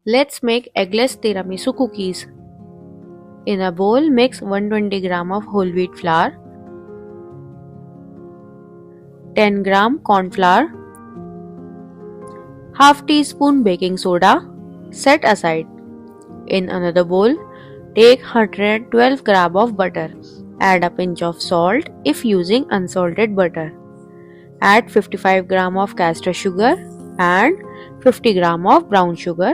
Let's make eggless tiramisu cookies. In a bowl, mix 120 g of whole wheat flour, 10 g cornflour, half teaspoon baking soda. Set aside. In another bowl, take 112 g of butter. Add a pinch of salt if using unsalted butter. Add 55 g of castor sugar and 50 g of brown sugar.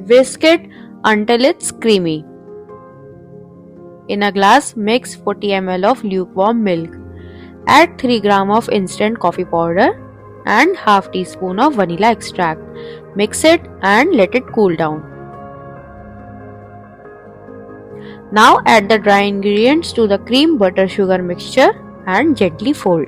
Whisk it until it's creamy. In a glass, mix 40 ml of lukewarm milk. Add 3 g of instant coffee powder and half teaspoon of vanilla extract. Mix it and let it cool down. Now add the dry ingredients to the cream butter sugar mixture and gently fold.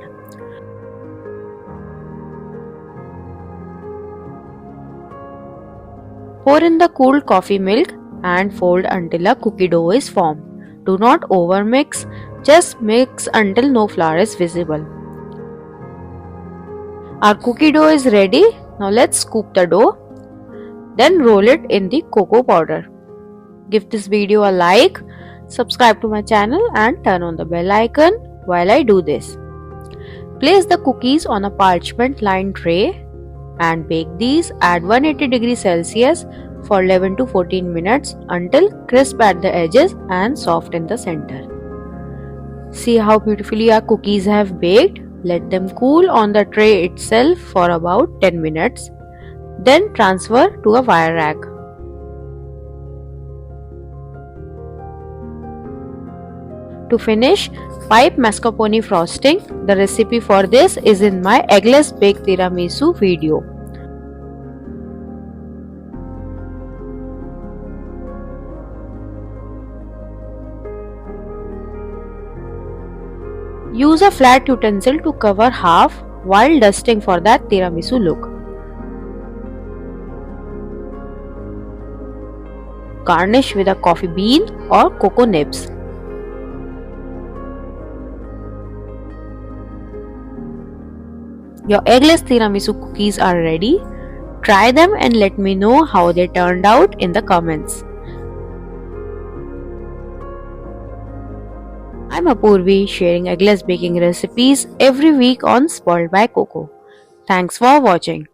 Pour in the cooled coffee milk and fold until a cookie dough is formed. Do not overmix, just mix until no flour is visible. Our cookie dough is ready. Now let's scoop the dough. Then roll it in the cocoa powder. Give this video a like, subscribe to my channel and turn on the bell icon while I do this. Place the cookies on a parchment lined tray and bake these at 180 degrees Celsius for 11 to 14 minutes until crisp at the edges and soft in the center. See how beautifully our cookies have baked. Let them cool on the tray itself for about 10 minutes. Then transfer to a wire rack. To finish, pipe mascarpone frosting. The recipe for this is in my eggless baked tiramisu video. Use a flat utensil to cover half while dusting for that tiramisu look. Garnish with a coffee bean or cocoa nibs. Your eggless tiramisu cookies are ready. Try them and let me know how they turned out in the comments. I'm Apurvi, sharing eggless baking recipes every week on Spoiled by Coco. Thanks for watching.